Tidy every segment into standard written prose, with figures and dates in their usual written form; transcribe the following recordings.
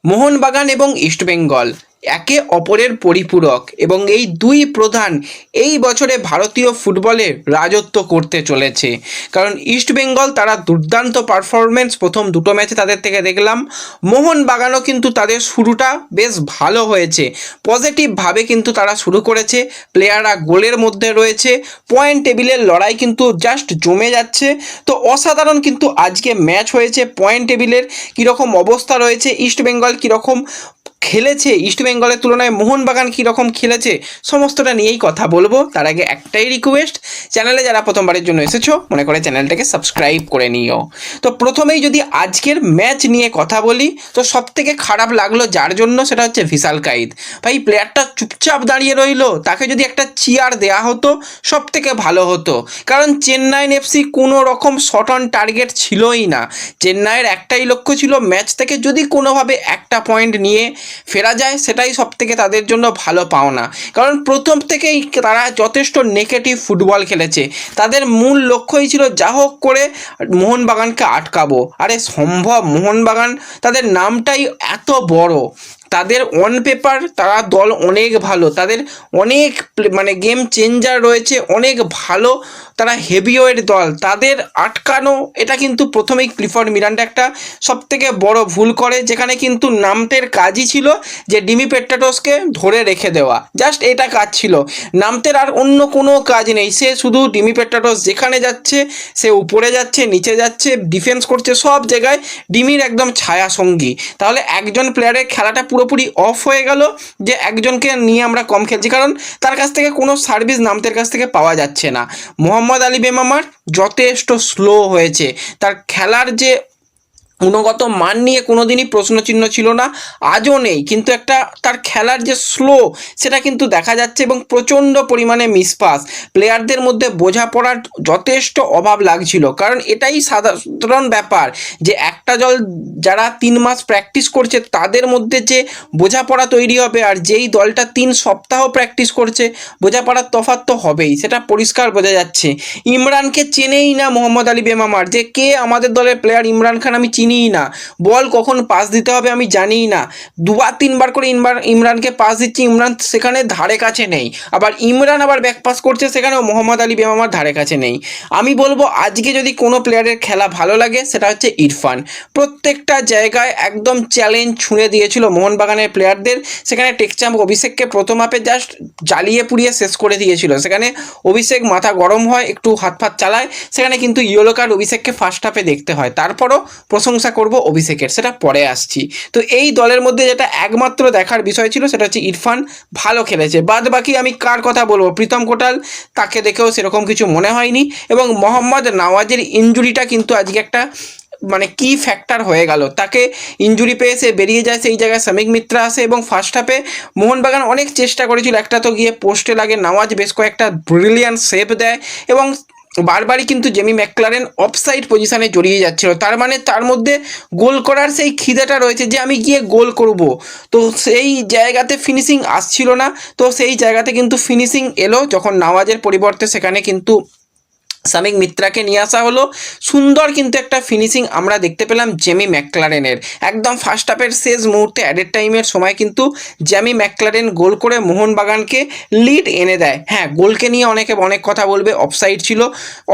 মোহনবাগান এবং ইস্টবেঙ্গল একে অপরের পরিপূরক এবং এই দুই প্রধান এই বছরে ভারতীয় ফুটবলে রাজত্ব করতে চলেছে। কারণ ইস্টবেঙ্গল তারা দুর্দান্ত পারফরমেন্স প্রথম দুটো ম্যাচে তাদের থেকে দেখলাম। মোহনবাগানও কিন্তু তাদের শুরুটা বেশ ভালো হয়েছে, পজিটিভভাবে কিন্তু তারা শুরু করেছে। প্লেয়াররা গোলের মধ্যে রয়েছে, পয়েন্ট টেবিলের লড়াই কিন্তু জাস্ট জমে যাচ্ছে। তো অসাধারণ কিন্তু আজকে ম্যাচ হয়েছে। পয়েন্ট টেবিলের কীরকম অবস্থা রয়েছে, ইস্টবেঙ্গল কীরকম খেলেছে, ইস্টবেঙ্গলের তুলনায় মোহনবাগান কীরকম খেলেছে, সমস্তটা নিয়েই কথা বলবো। তার আগে একটাই রিকোয়েস্ট, চ্যানেলে যারা প্রথমবারের জন্য এসেছো মনে করে চ্যানেলটাকে সাবস্ক্রাইব করে নিও। তো প্রথমেই যদি আজকের ম্যাচ নিয়ে কথা বলি, তো সবথেকে খারাপ লাগলো যার জন্য সেটা হচ্ছে ভিশাল কাইত। ভাই প্লেয়ারটা চুপচাপ দাঁড়িয়ে রইলো, তাকে যদি একটা চেয়ার দেওয়া হতো সবথেকে ভালো হতো। কারণ চেন্নাইন এফসি কোনো রকম শট অন টার্গেট ছিলই না। চেন্নাইয়ের একটাই লক্ষ্য ছিল ম্যাচ থেকে যদি কোনোভাবে একটা পয়েন্ট নিয়ে ফেরা যায়, সেটাই সবথেকে তাদের জন্য ভালো পাওনা। কারণ প্রথম থেকেই তারা যথেষ্ট নেগেটিভ ফুটবল খেলেছে। তাদের মূল লক্ষ্যই ছিল যা হোক করে মোহনবাগানকে আটকাবো। আরে সম্ভব? মোহনবাগান তাদের নামটাই এত বড়, তাদের অন পেপার তারা দল অনেক ভালো, তাদের অনেক গেম চেঞ্জার রয়েছে, অনেক ভালো, তারা হেভিওয়েট দল। তাদের আটকানো, এটা কিন্তু প্রথমেই ক্লিফোর্ড মিরান্ডা একটা সবথেকে বড় ভুল করে, যেখানে কিন্তু নামতের কাজই ছিল যে ডিমি পেট্রাটোসকে ধরে রেখে দেওয়া, জাস্ট এটা কাজ ছিল। নামতের আর অন্য কোনো কাজ নেই, সে শুধু ডিমি পেট্রাটোস যেখানে যাচ্ছে সে উপরে যাচ্ছে, নিচে যাচ্ছে, ডিফেন্স করছে, সব জায়গায় ডিমির একদম ছায়া সঙ্গী। তাহলে একজন প্লেয়ারের খেলাটা পুরোপুরি অফ হয়ে গেল, যে একজনকে নিয়ে আমরা কম খেলছি, কারণ তার কাছ থেকে কোনো সার্ভিস নামতের কাছ থেকে পাওয়া যাচ্ছে না। মোহাম্মদ আলী বেমামার যথেষ্ট স্লো হয়েছে, তার খেলার যে গুণগত মান নিয়ে কোনো দিনই প্রশ্নচিহ্ন ছিল না, আজও নেই, কিন্তু একটা তার খেলার যে স্লো সেটা কিন্তু দেখা যাচ্ছে এবং প্রচণ্ড পরিমাণে মিসপাস, প্লেয়ারদের মধ্যে বোঝাপড়ার যথেষ্ট অভাব লাগছিল। কারণ এটাই সাধারণ ব্যাপার যে একটা দল যারা 3 মাস প্র্যাকটিস করছে তাদের মধ্যে যে বোঝাপড়া তৈরি হবে, আর যেই দলটা 3 সপ্তাহ প্র্যাকটিস করছে, বোঝাপড়ার তফাৎ তো হবেই, সেটা পরিষ্কার বোঝা যাচ্ছে। ইমরানকে চেনেই না মোহাম্মদ আলী বেমামার, যে কে আমাদের দলের প্লেয়ার ইমরান খান আমি চিনিই না, বল কখন পাস দিতে হবে আমি জানিই না, 2-3 বার করে ইমরানকে পাস দিচ্ছি, ইমরান সেখানে ধারে কাছে নেই, আবার ইমরান আবার ব্যাক পাস করছে, সেখানেও মোহাম্মদ আলী বেমামার ধারে কাছে নেই। আমি বলবো আজকে যদি কোনো প্লেয়ারের খেলা ভালো লাগে সেটা হচ্ছে ইরফান। প্রত্যেকটা জায়গায় একদম চ্যালেঞ্জ ছুঁড়ে দিয়েছিল মোহনবাগানের প্লেয়ারদের। সেখানে টেকচাম্প অভিষেককে প্রথম হাফে জাস্ট জ্বালিয়ে পুড়িয়ে শেষ করে দিয়েছিল। সেখানে অভিষেক মাথা গরম হয়, একটু হাত ফাত চালায়, সেখানে কিন্তু ইয়েলো কার্ড অভিষেককে ফার্স্ট হাফে দেখতে হয়। তারপরও প্রশংসা করব অভিষেকের, সেটা পরে আসছি। তো এই দলের মধ্যে যেটা একমাত্র দেখার বিষয় ছিল সেটা হচ্ছে ইরফান ভালো খেলেছে। বাদ বাকি আমি কার কথা বলবো, প্রীতম কোটাল, তাকে দেখেও সেরকম কিছু মনে হয়নি। এবং মোহাম্মদ নওয়াজের ইনজুরিটা কিন্তু আজকে একটা কি ফ্যাক্টর হয়ে গেল, তাকে ইনজুরি পেয়ে সে বেরিয়ে যায়, সেই জায়গায় সামিক মিত্রা আসে এবং ফার্স্ট হাফে মোহনবাগান অনেক চেষ্টা করেছিল, একটা তো গিয়ে পোস্টে লাগে, নওয়াজ বেশ কয়েকটা ব্রিলিয়ান্ট সেভ দেয় এবং বারবারই কিন্তু জেমি ম্যাকলারেন অফসাইড পজিশনে জড়িয়ে যাচ্ছিল। তার মানে তার মধ্যে গোল করার সেই খিদেটা রয়েছে যে আমি গিয়ে গোল করব, তো সেই জায়গাতে ফিনিশিং আসছিল না। তো সেই জায়গাতে কিন্তু ফিনিশিং এলো যখন নওয়াজের পরিবর্তে সেখানে কিন্তু সামিক মিত্রাকে নিয়ে আসা হলো। সুন্দর কিন্তু একটা ফিনিশিং আমরা দেখতে পেলাম জেমি ম্যাকলারেনের। একদম ফার্স্ট হাফের শেষ মুহূর্তে অ্যাডেড টাইমের সময় কিন্তু জেমি ম্যাকলারেন গোল করে মোহনবাগানকে লিড এনে দেয়। হ্যাঁ, গোলকে নিয়ে অনেকে অনেক কথা বলবে, অফসাইড ছিল,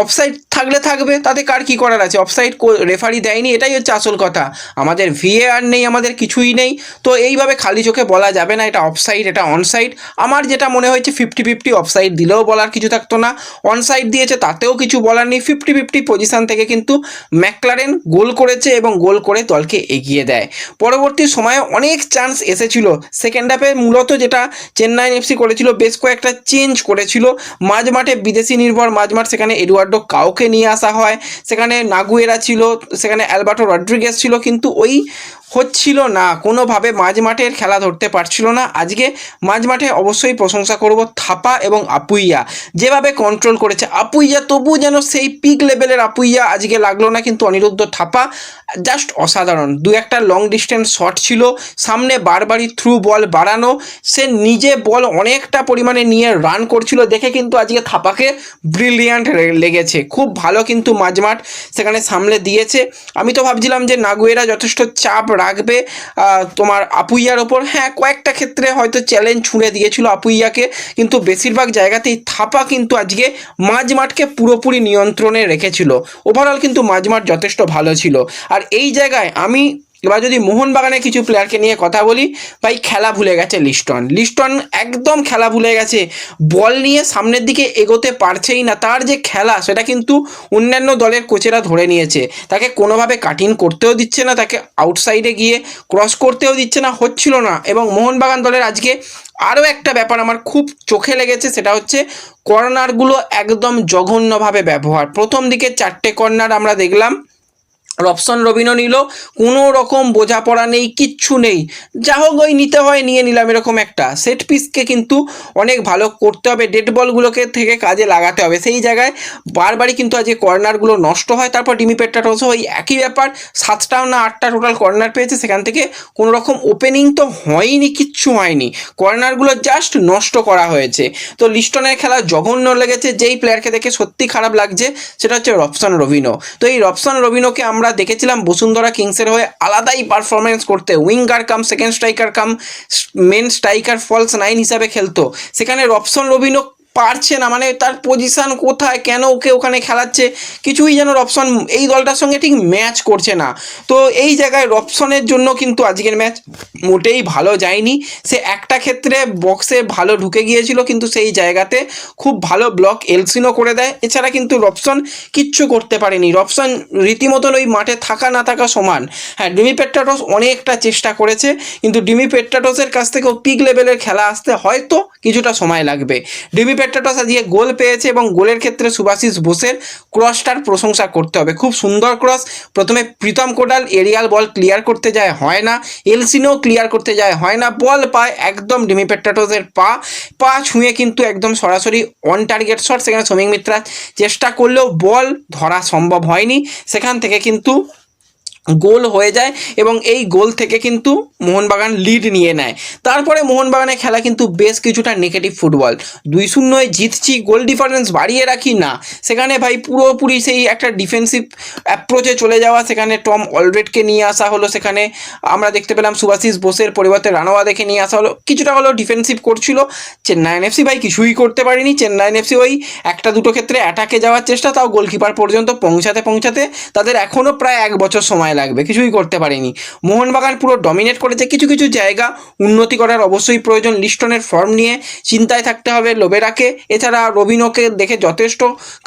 অফসাইড থাকলে থাকবে, তাতে কার কী করার আছে, অফসাইড রেফারি দেয়নি, এটাই হচ্ছে আসল কথা। আমাদের ভিএআর নেই, আমাদের কিছুই নেই, তো এইভাবে খালি চোখে বলা যাবে না এটা অফসাইড এটা অনসাইড। আমার যেটা মনে হয়েছে 50-50, অফসাইড দিলেও বলার কিছু থাকতো না, অনসাইড দিয়েছে তাতেও কিছু বলার নেই। 50-50 পজিশন থেকে কিন্তু ম্যাকলারেন গোল করেছে এবং গোল করে দলকে এগিয়ে দেয়। পরবর্তী সময়ে অনেক চান্স এসেছিল সেকেন্ড হাফে, মূলত যেটা চেন্নাই এফসি করেছিল বেশ কয়েকটা চেঞ্জ করেছিল মাঝমাঠে, বিদেশি নির্ভর মাঝমাঠ, সেখানে এডুয়ার্ডো কাউকে নিয়ে আসা হয়, সেখানে নাগুয়েরা ছিল, সেখানে অ্যালবার্টো রড্রিগেজ ছিল, কিন্তু ওই হচ্ছিল না, কোনোভাবে মাঝমাঠের খেলা ধরতে পারছিল না। আজকে মাঝমাঠে অবশ্যই প্রশংসা করব থাপা এবং আপুইয়া, যেভাবে কন্ট্রোল করেছে আপুইয়া, তবু যেন সেই পিক লেভেলের আপুইয়া আজকে লাগলো না, কিন্তু অনিরুদ্ধ থাপা জাস্ট অসাধারণ। 2-1 লং ডিস্টেন্স শট ছিল, সামনে বারবারই থ্রু বল বাড়ানো, সে নিজে বল অনেকটা পরিমাণে নিয়ে রান করছিল, দেখে কিন্তু আজকে থাপাকে ব্রিলিয়ান্ট লেগেছে। খুব ভালো কিন্তু মাঝমাঠ সেখানে সামলে দিয়েছে। আমি তো ভাবছিলাম যে নাগুয়েরা যথেষ্ট চাপ রাখবে তোমার আপুইয়ার ওপর। হ্যাঁ, কয়েকটা ক্ষেত্রে হয়তো চ্যালেঞ্জ ছুঁড়ে দিয়েছিল আপুইয়াকে, কিন্তু বেশিরভাগ জায়গাতেই থাপা কিন্তু আজকে মাঝমাঠকে পুরোপুরি নিয়ন্ত্রণে রেখেছিল। ওভারঅল কিন্তু মাঝমাঠ যথেষ্ট ভালো ছিল। আর এই জায়গায় আমি এবার যদি মোহনবাগানের কিছু প্লেয়ারকে নিয়ে কথা বলি, ভাই খেলা ভুলে গেছে লিস্টন একদম খেলা ভুলে গেছে। বল নিয়ে সামনের দিকে এগোতে পারছেই না। তার যে খেলা সেটা কিন্তু অন্যান্য দলের কোচেরা ধরে নিয়েছে। তাকে কোনোভাবে কাটিং করতেও দিচ্ছে না, তাকে আউটসাইডে গিয়ে ক্রস করতেও দিচ্ছে না, হচ্ছিল না। এবং মোহনবাগান দলের আজকে আরও একটা ব্যাপার আমার খুব চোখে লেগেছে, সেটা হচ্ছে কর্নারগুলো একদম জঘন্যভাবে ব্যবহার। প্রথম দিকে 4টে কর্নার আমরা দেখলাম, রবসন রবিনো নিল, কোনো রকম বোঝাপড়া নেই, কিচ্ছু নেই, যা হোক ওই নিতে হয় নিয়ে নিলাম, এরকম একটা। সেট পিসকে কিন্তু অনেক ভালো করতে হবে, ডেড বলগুলোকে থেকে কাজে লাগাতে হবে। সেই জায়গায় বারবারই কিন্তু আজকে কর্নারগুলো নষ্ট হয়। তারপর ডিমি পেট্রাটোসও ওই একই ব্যাপার, 7টা না 8টা টোটাল কর্নার পেয়েছে, সেখান থেকে কোনো রকম ওপেনিং তো হয়নি, কিচ্ছু হয়নি, কর্নারগুলো জাস্ট নষ্ট করা হয়েছে। তো লিস্টনের খেলা জঘন্য লেগেছে। যেই প্লেয়ারকে দেখে সত্যি খারাপ লাগছে সেটা হচ্ছে রবসন রবিনো। তো এই রবসন রবিনোকে আমরা দেখেছিলাম বসুন্ধরা কিংসের হয়ে আলাদাই পারফরমেন্স করতে, উইঙ্গার কাম সেকেন্ড স্ট্রাইকার কাম মেন স্ট্রাইকার ফলস 9 হিসাবে খেলতো। সেখানে রবসন রবিনো পারছে না, মানে তার পজিশন কোথায়, কেন ওকে ওখানে খেলাচ্ছে, কিছুই যেন রবসন এই দলটার সঙ্গে ঠিক ম্যাচ করছে না। তো এই জায়গায় রবসনের জন্য কিন্তু আজকের ম্যাচ মোটেই ভালো যায়নি। সে একটা ক্ষেত্রে বক্সে ভালো ঢুকে গিয়েছিল, কিন্তু সেই জায়গাতে খুব ভালো ব্লক এলসিনো করে দেয়। এছাড়া কিন্তু রবসন কিচ্ছু করতে পারেনি। রবসন রীতিমতন ওই মাঠে থাকা না থাকা সমান। হ্যাঁ, ডিমি পেট্রাটোস অনেকটা চেষ্টা করেছে, কিন্তু ডিমি পেট্রাটোসের কাছ থেকেও পিক লেভেলের খেলা আসতে হয়তো কিছুটা সময় লাগবে। ডিমি পেট্রাটোস আজকে গোল পেয়েছে, এবং গোলের ক্ষেত্রে সুভাশিস বোসের ক্রসটার প্রশংসা করতে হবে। খুব সুন্দর ক্রস, প্রথমে প্রীতম কোটাল এরিয়াল বল ক্লিয়ার করতে যায়, হয় না, এলসিনো ক্লিয়ার করতে যায়, হয় না, বল পায় একদম ডিমি পেট্রাটোসের পা ছুঁয়ে কিন্তু একদম সরাসরি অন টার্গেট শট। সেখানে সৌমিক মিত্রা চেষ্টা করলেও বল ধরা সম্ভব হয়নি, সেখান থেকে কিন্তু গোল হয়ে যায়, এবং এই গোল থেকে কিন্তু মোহনবাগান লিড নিয়ে নেয়। তারপরে মোহনবাগানের খেলা কিন্তু বেশ কিছুটা নেগেটিভ ফুটবল, 2-0 জিতছি, গোল ডিফারেন্স বাড়িয়ে রাখি না, সেখানে ভাই পুরোপুরি সেই একটা ডিফেন্সিভ অ্যাপ্রোচে চলে যাওয়া। সেখানে টম অলরেডকে নিয়ে আসা হলো, সেখানে আমরা দেখতে পেলাম সুভাশিস বোসের পরিবর্তে রানোয়াদেকে নিয়ে আসা হলো, কিছুটা হলেও ডিফেন্সিভ করছিল। চেন্নাইন এফসি ভাই কিছুই করতে পারেনি। চেন্নাইন এফসি ওই একটা দুটো ক্ষেত্রে অ্যাটাকে যাওয়ার চেষ্টা, তাও গোলকিপার পর্যন্ত পৌঁছাতে তাদের এখনও প্রায় 1 বছর সময় লাগবে, কিছুই করতে পারেনি। মোহনবাগান পুরো ডমিনেট করেছে। কিছু কিছু জায়গা উন্নতি করার অবশ্যই প্রয়োজন। লিস্টনের ফর্ম নিয়ে চিন্তায় থাকতে হবে লোবেরাকে। এছাড়া রবিনোকে দেখে যথেষ্ট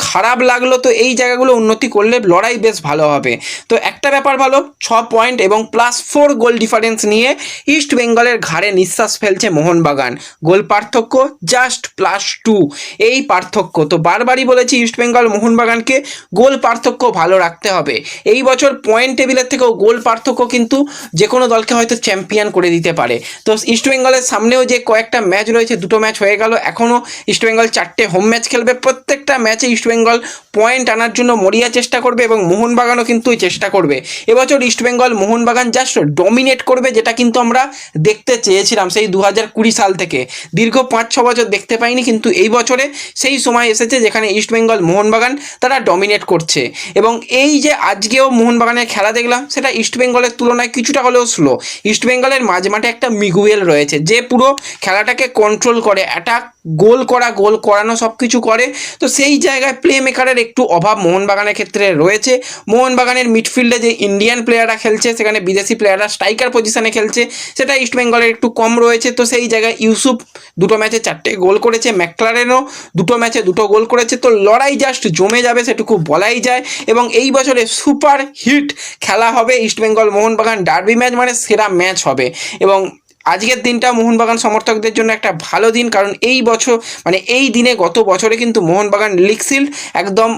খারাপ লাগলো। তো এই জায়গাগুলো উন্নতি করলে লড়াই বেশ ভালো হবে। তো একটা ব্যাপার ভালো, 6 পয়েন্ট এবং +4 গোল ডিফারেন্স নিয়ে ইস্ট বেঙ্গলের ঘাড়ে নিঃশ্বাস ফেলছে মোহনবাগান। গোল পার্থক্য জাস্ট +2, এই পার্থক্য। তো বারবারই বলেছি ইস্ট বেঙ্গল মোহনবাগানকে গোল পার্থক্য ভালো রাখতে হবে। এই বছর পয়েন্ট টেবিলের থেকেও গোল পার্থক্য কিন্তু যে কোনো দলকে হয়তো চ্যাম্পিয়ন করে দিতে পারে। তো ইস্টবেঙ্গলের সামনেও যে কয়েকটা ম্যাচ রয়েছে, 2টো ম্যাচ হয়ে গেল, এখনও ইস্টবেঙ্গল 4টে হোম ম্যাচ খেলবে। প্রত্যেকটা ম্যাচে ইস্টবেঙ্গল পয়েন্ট আনার জন্য মরিয়া চেষ্টা করবে, এবং মোহনবাগানও কিন্তু চেষ্টা করবে। এবছর ইস্টবেঙ্গল মোহনবাগান জাস্ট ডমিনেট করবে, যেটা কিন্তু আমরা দেখতে চেয়েছিলাম সেই 2020 সাল থেকে। দীর্ঘ 5-6 বছর দেখতে পাইনি, কিন্তু এই বছরে সেই সময় এসেছে যেখানে ইস্টবেঙ্গল মোহনবাগান তারা ডমিনেট করছে। এবং এই যে আজকেও মোহনবাগানের খেলা দেখলাম, সেটা ইস্টবেঙ্গলের তুলনায় কিছুটা হলেও স্লো। ইস্টবেঙ্গলের মাঝমাঠে একটা মিগুয়েল রয়েছে, যে পুরো খেলাটাকে কন্ট্রোল করে, অ্যাটাক, গোল করানো সব কিছু করে। তো সেই জায়গায় প্লে মেকারের একটু অভাব মোহনবাগানের ক্ষেত্রে রয়েছে। মোহনবাগানের মিডফিল্ডে যে ইন্ডিয়ান প্লেয়াররা খেলছে, সেখানে বিদেশি প্লেয়াররা স্ট্রাইকার পজিশনে খেলছে, সেটা ইস্টবেঙ্গলের একটু কম রয়েছে। তো সেই জায়গায় ইউসুফ 2টো ম্যাচে 4টে গোল করেছে, ম্যাকলারেনও 2টো ম্যাচে 2টো গোল করেছে। তো লড়াই জাস্ট জমে যাবে, সেটুকু বলাই যায়। এবং এই বছরে সুপার হিট খেলা হবে ইস্টবেঙ্গল মোহনবাগান ডার্বি ম্যাচ, মানে সেরা ম্যাচ হবে। এবং আজকের দিনটা মোহনবাগান সমর্থকদের জন্য একটা ভালো দিন, কারণ এই বছর মানে এই দিনে গত বছরে কিন্তু মোহনবাগান লিগ শিল্ড একদম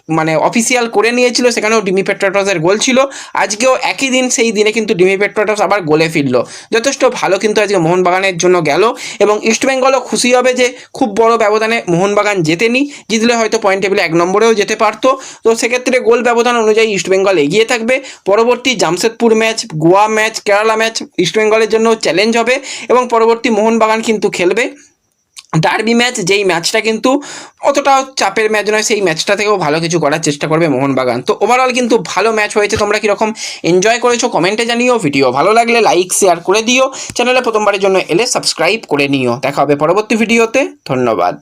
মানে অফিসিয়াল করে নিয়েছিল, সেখানেও ডিমি পেট্রাটোসের গোল ছিল। আজকেও একই দিন, সেই দিনে কিন্তু ডিমি পেট্রাটোস আবার গোলে ফিরল। যথেষ্ট ভালো কিন্তু আজকে মোহনবাগানের জন্য গেল, এবং ইস্টবেঙ্গলও খুশি হবে যে খুব বড় ব্যবধানে মোহনবাগান জেতেনি। জিতলে হয়তো পয়েন্ট টেবিলে 1 নম্বরেও যেতে পারতো। তো সেক্ষেত্রে গোল ব্যবধান অনুযায়ী ইস্টবেঙ্গল এগিয়ে থাকবে। পরবর্তী Jamshedpur match, Goa match, Kerala match ইস্টবেঙ্গলের জন্য চ্যালেঞ্জ হবে, এবং পরবর্তী মোহনবাগান কিন্তু খেলবে ডার্বি ম্যাচ, যেই ম্যাচটা কিন্তু অতটাও চাপের ম্যাচ নয়, সেই ম্যাচটা থেকেও ভালো কিছু করার চেষ্টা করবে মোহনবাগান। তো ওভারঅল কিন্তু ভালো ম্যাচ হয়েছে। তোমরা কীরকম এনজয় করেছো কমেন্টে জানিও। ভিডিও ভালো লাগলে লাইক শেয়ার করে দিও। চ্যানেলে প্রথমবারের জন্য এলে সাবস্ক্রাইব করে নিও। দেখা হবে পরবর্তী ভিডিওতে। ধন্যবাদ।